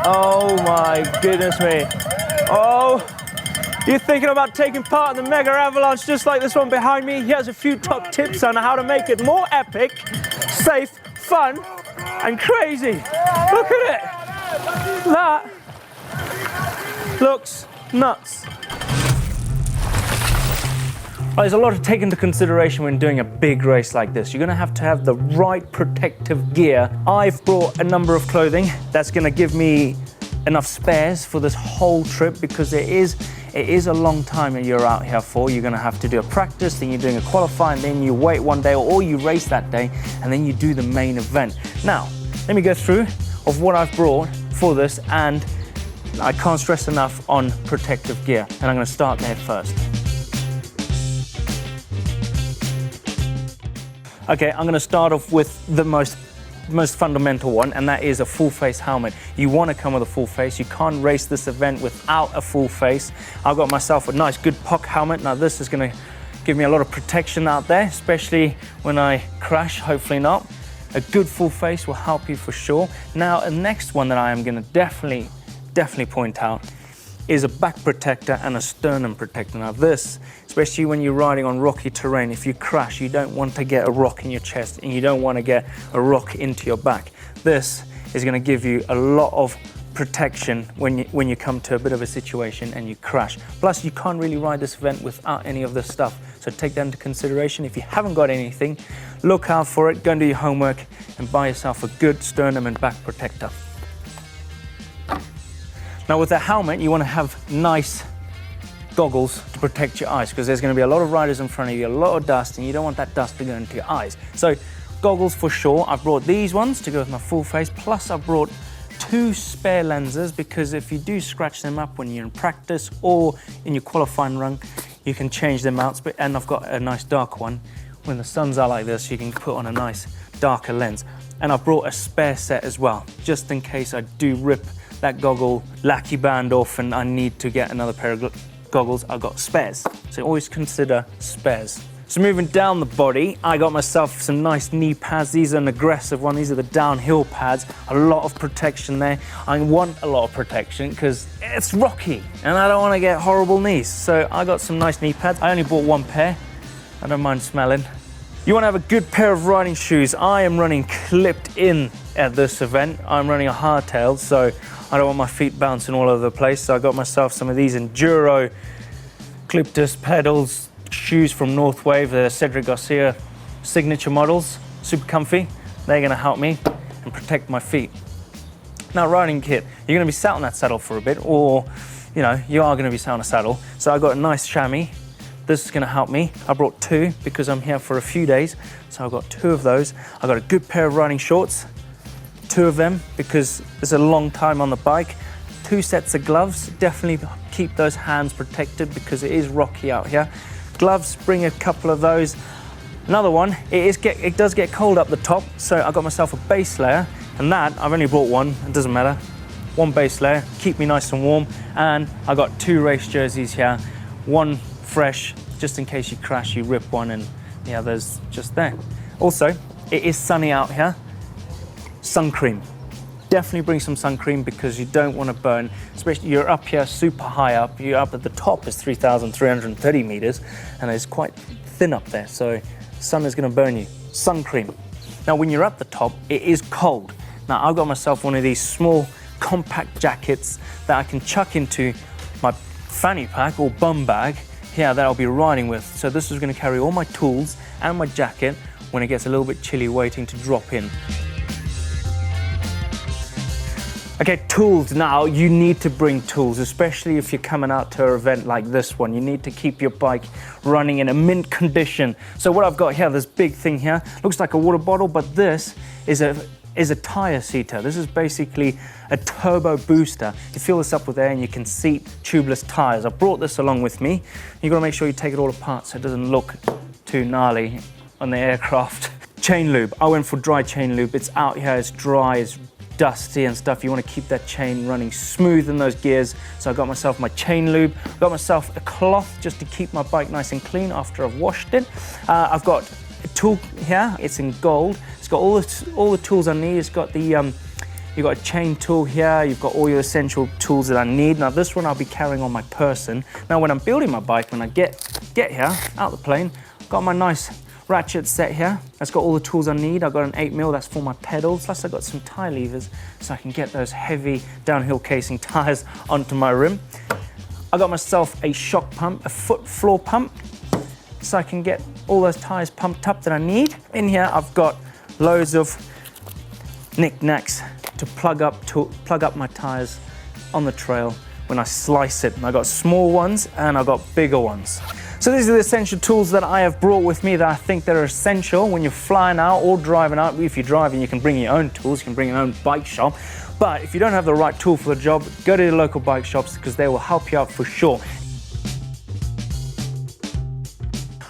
Oh my goodness me. Oh, you're thinking about taking part in the Megavalanche just like this one behind me? Here's a few top tips on how to make it more epic, safe, fun, and crazy. Look at it. That looks nuts. There's a lot to take into consideration when doing a big race like this. You're gonna have to have the right protective gear. I've brought a number of clothing that's gonna give me enough spares for this whole trip, because it is a long time that you're out here for. You're gonna have to do a practice, then you're doing a qualifying, then you wait one day, or you race that day, and then you do the main event. Now, let me go through of what I've brought for this, and I can't stress enough on protective gear, and I'm gonna start there first. Okay, I'm gonna start off with the most fundamental one, and that is a full face helmet. You want to come with a full face. You can't race this event without a full face. I've got myself a nice good POC helmet. Now this is going to give me a lot of protection out there, especially when I crash, hopefully not. A good full face will help you for sure. Now the next one that I am going to definitely point out is a back protector and a sternum protector. Now this, especially when you're riding on rocky terrain, if you crash, you don't want to get a rock in your chest, and you don't want to get a rock into your back. This is going to give you a lot of protection when you come to a bit of a situation and you crash. Plus, you can't really ride this event without any of this stuff, so take that into consideration. If you haven't got anything, look out for it, go and do your homework, and buy yourself a good sternum and back protector. Now with the helmet, you want to have nice goggles to protect your eyes, because there's going to be a lot of riders in front of you, a lot of dust, and you don't want that dust to go into your eyes. So goggles for sure. I've brought these ones to go with my full face, plus I've brought 2 spare lenses, because if you do scratch them up when you're in practice or in your qualifying run, you can change them out. And I've got a nice dark one. When the suns are like this, you can put on a nice darker lens. And I've brought a spare set as well, just in case I do rip that goggle lackey band off and I need to get another pair of goggles. I've got spares, so always consider spares. So moving down the body, I got myself some nice knee pads. These are an aggressive one. These are the downhill pads. A lot of protection there. I want a lot of protection because it's rocky and I don't want to get horrible knees. So I got some nice knee pads. I only bought 1 pair. I don't mind smelling. You want to have a good pair of riding shoes. I am running clipped in at this event. I'm running a hardtail, so I don't want my feet bouncing all over the place. So I got myself some of these Enduro Cliptus pedals shoes from Northwave. They're Cedric Garcia signature models, super comfy. They're gonna help me and protect my feet. Now riding kit, you're gonna be sat on that saddle for a bit, or you know, you are gonna be sat on a saddle. So I got a nice chamois. This is gonna help me. I brought 2 because I'm here for a few days. So I've got 2 of those. I got a good pair of riding shorts, 2 of them because it's a long time on the bike. 2 sets of gloves, definitely keep those hands protected because it is rocky out here. Gloves, bring a couple of those. Another one, it does get cold up the top, so I got myself a base layer, and that, I've only brought 1, it doesn't matter. 1 base layer, keep me nice and warm, and I got 2 race jerseys here, 1 fresh, just in case you crash, you rip one, and the other's just there. Also, it is sunny out here. Sun cream. Definitely bring some sun cream because you don't want to burn, especially you're up here super high up. You're up at the top is 3,330 meters and it's quite thin up there, so sun is going to burn you. Sun cream. Now when you're at the top, it is cold. Now I've got myself one of these small compact jackets that I can chuck into my fanny pack or bum bag here that I'll be riding with. So this is going to carry all my tools and my jacket when it gets a little bit chilly waiting to drop in. Okay, tools. Now you need to bring tools, especially if you're coming out to an event like this one. You need to keep your bike running in a mint condition. So what I've got here, this big thing here, looks like a water bottle, but this is a tire seater. This is basically a turbo booster. You fill this up with air and you can seat tubeless tires. I brought this along with me. You've got to make sure you take it all apart so it doesn't look too gnarly on the aircraft. Chain lube. I went for dry chain lube. It's out here, it's dry, it's dusty and stuff. You want to keep that chain running smooth in those gears. So I got myself my chain lube, got myself a cloth just to keep my bike nice and clean after I've washed it. I've got a tool here, it's in gold. It's got all the tools I need. It's got the You've got a chain tool here, you've got all your essential tools that I need. Now this one I'll be carrying on my person. Now when I'm building my bike, when I get here, out the plane, I've got my nice ratchet set here. That's got all the tools I need. I've got an 8mm, that's for my pedals. Plus I've got some tire levers so I can get those heavy downhill casing tires onto my rim. I got myself a shock pump, a foot floor pump, so I can get all those tires pumped up that I need. In here I've got loads of knickknacks to plug up my tires on the trail when I slice it. And I got small ones and I got bigger ones. So these are the essential tools that I have brought with me that I think that are essential when you're flying out or driving out. If you're driving, you can bring your own tools, you can bring your own bike shop. But if you don't have the right tool for the job, go to the local bike shops because they will help you out for sure.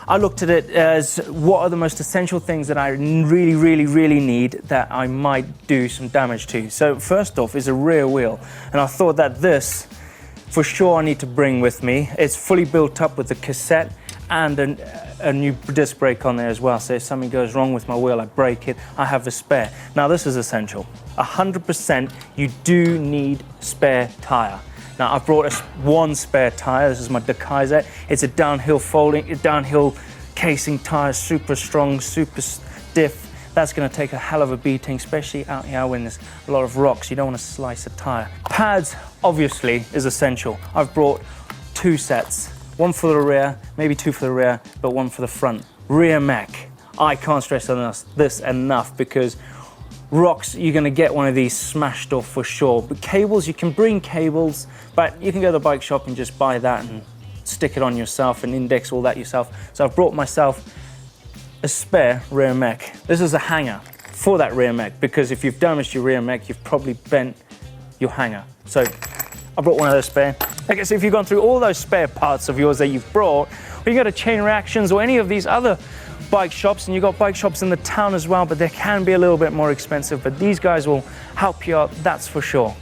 I looked at it as what are the most essential things that I really need that I might do some damage to. So first off is a rear wheel. And I thought that this, for sure I need to bring with me. It's fully built up with the cassette and a new disc brake on there as well. So if something goes wrong with my wheel, I break it, I have a spare. Now this is essential. 100% you do need spare tire. Now I've brought one spare tire. This is my De Kaiser. It's a downhill casing tire, super strong, super stiff. That's going to take a hell of a beating, especially out here when there's a lot of rocks. You don't want to slice a tire. Pads, obviously, is essential. I've brought 2 sets. One for the rear, maybe 2 for the rear, but 1 for the front. Rear mech. I can't stress on this enough because rocks, you're going to get one of these smashed off for sure. But cables, you can bring cables, but you can go to the bike shop and just buy that and stick it on yourself and index all that yourself. So I've brought myself a spare rear mech. This is a hanger for that rear mech because if you've damaged your rear mech, you've probably bent your hanger. So I brought one of those spare. Okay, so if you've gone through all those spare parts of yours that you've brought, or you go to Chain Reactions or any of these other bike shops, and you've got bike shops in the town as well, but they can be a little bit more expensive, but these guys will help you out, that's for sure.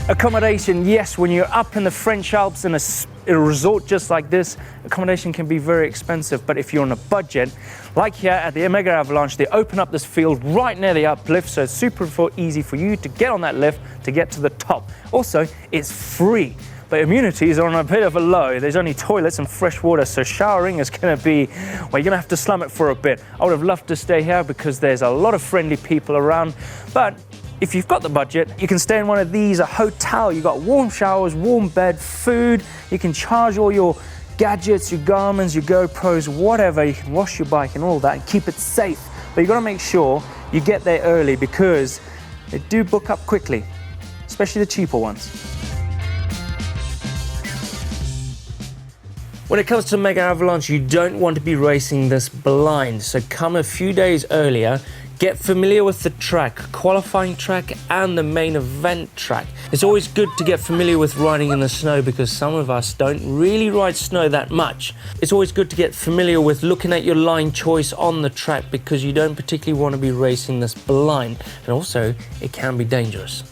Accommodation, yes, when you're up in the French Alps in a resort just like this, accommodation can be very expensive, but if you're on a budget, like here at the Megavalanche, they open up this field right near the uplift, so it's super easy for you to get on that lift to get to the top. Also, it's free. But amenities are on a bit of a low. There's only toilets and fresh water, so showering is going to be, well, you're going to have to slum it for a bit. I would have loved to stay here because there's a lot of friendly people around, but if you've got the budget, you can stay in one of these, a hotel. You've got warm showers, warm bed, food. You can charge all your gadgets, your Garmins, your GoPros, whatever. You can wash your bike and all that and keep it safe. But you've got to make sure you get there early because they do book up quickly, especially the cheaper ones. When it comes to Megavalanche, you don't want to be racing this blind, so come a few days earlier, get familiar with the track, qualifying track and the main event track. It's always good to get familiar with riding in the snow because some of us don't really ride snow that much. It's always good to get familiar with looking at your line choice on the track because you don't particularly want to be racing this blind, and also it can be dangerous.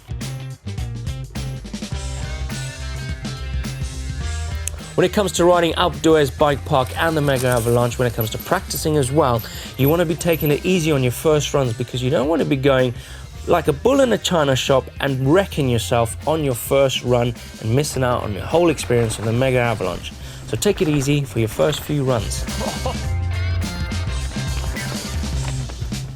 When it comes to riding outdoors, bike park and the Megavalanche, when it comes to practicing as well, you want to be taking it easy on your first runs because you don't want to be going like a bull in a china shop and wrecking yourself on your first run and missing out on your whole experience on the Megavalanche. So take it easy for your first few runs.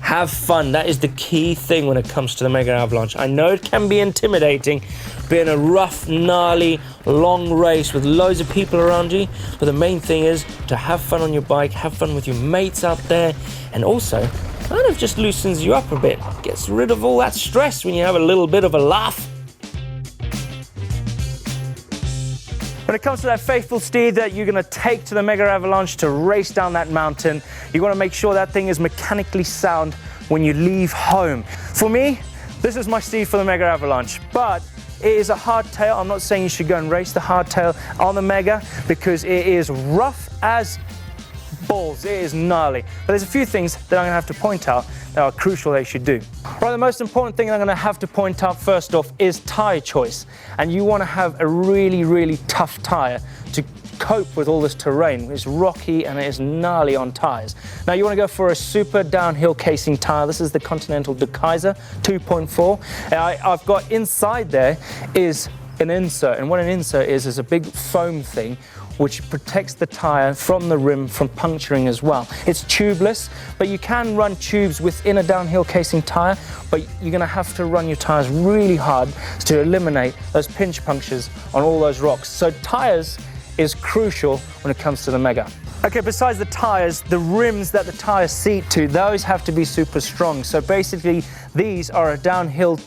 Have fun, that is the key thing when it comes to the Megavalanche. I know it can be intimidating, being a rough, gnarly, long race with loads of people around you, but the main thing is to have fun on your bike, have fun with your mates out there, and also kind of just loosens you up a bit, gets rid of all that stress when you have a little bit of a laugh. When it comes to that faithful steed that you're going to take to the Megavalanche to race down that mountain, you want to make sure that thing is mechanically sound when you leave home. For me, this is my steed for the Megavalanche, but it is a hardtail. I'm not saying you should go and race the hardtail on the Mega because it is rough as balls. falls, it is gnarly. But there's a few things that I'm gonna have to point out that are crucial that you should do. Right, the most important thing I'm gonna have to point out first off is tire choice. And you wanna have a really, really tough tire to cope with all this terrain. It's rocky and it is gnarly on tires. Now you want to go for a super downhill casing tire. This is the Continental De Kaiser 2.4. I've got inside there is an insert, and what an insert is a big foam thing which protects the tire from the rim from puncturing as well. It's tubeless, but you can run tubes within a downhill casing tire, but you're gonna have to run your tires really hard to eliminate those pinch punctures on all those rocks. So tires is crucial when it comes to the Mega. Okay, besides the tires, the rims that the tires seat to, those have to be super strong. So basically, these are a downhill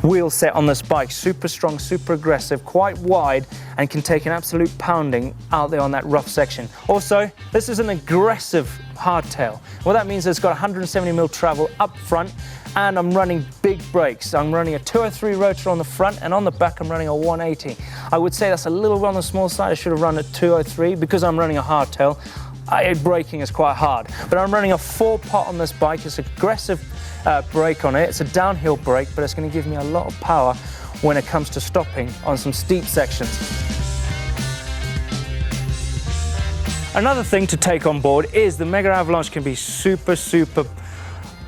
wheel set on this bike. Super strong, super aggressive, quite wide, and can take an absolute pounding out there on that rough section. Also, this is an aggressive hardtail. What that means is it's got 170mm travel up front, and I'm running big brakes. I'm running a 203 rotor on the front, and on the back I'm running a 180. I would say that's a little on the small side. I should have run a 203 because I'm running a hardtail. Braking is quite hard, but I'm running a 4-pot on this bike. It's aggressive brake on it. It's a downhill brake, but it's going to give me a lot of power when it comes to stopping on some steep sections. Another thing to take on board is the Megavalanche can be super, super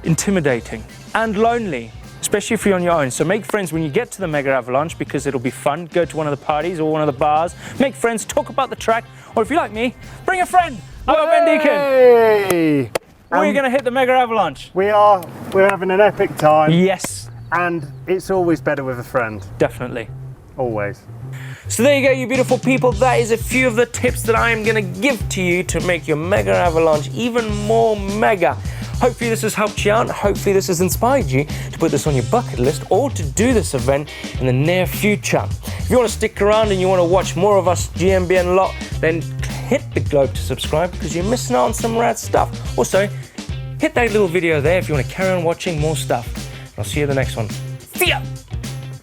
intimidating and lonely, especially if you're on your own. So make friends when you get to the Megavalanche because it'll be fun. Go to one of the parties or one of the bars, make friends, talk about the track, or if you're like me, bring a friend. I'm Ben Deacon. We're going to hit the Megavalanche. We're having an epic time. Yes. And it's always better with a friend. Definitely. Always. So there you go, you beautiful people. That is a few of the tips that I am going to give to you to make your Megavalanche even more mega. Hopefully this has helped you out. Hopefully this has inspired you to put this on your bucket list or to do this event in the near future. If you want to stick around and you want to watch more of us GMBN lot, then hit the globe to subscribe because you're missing out on some rad stuff. Also, hit that little video there if you want to carry on watching more stuff. I'll see you in the next one.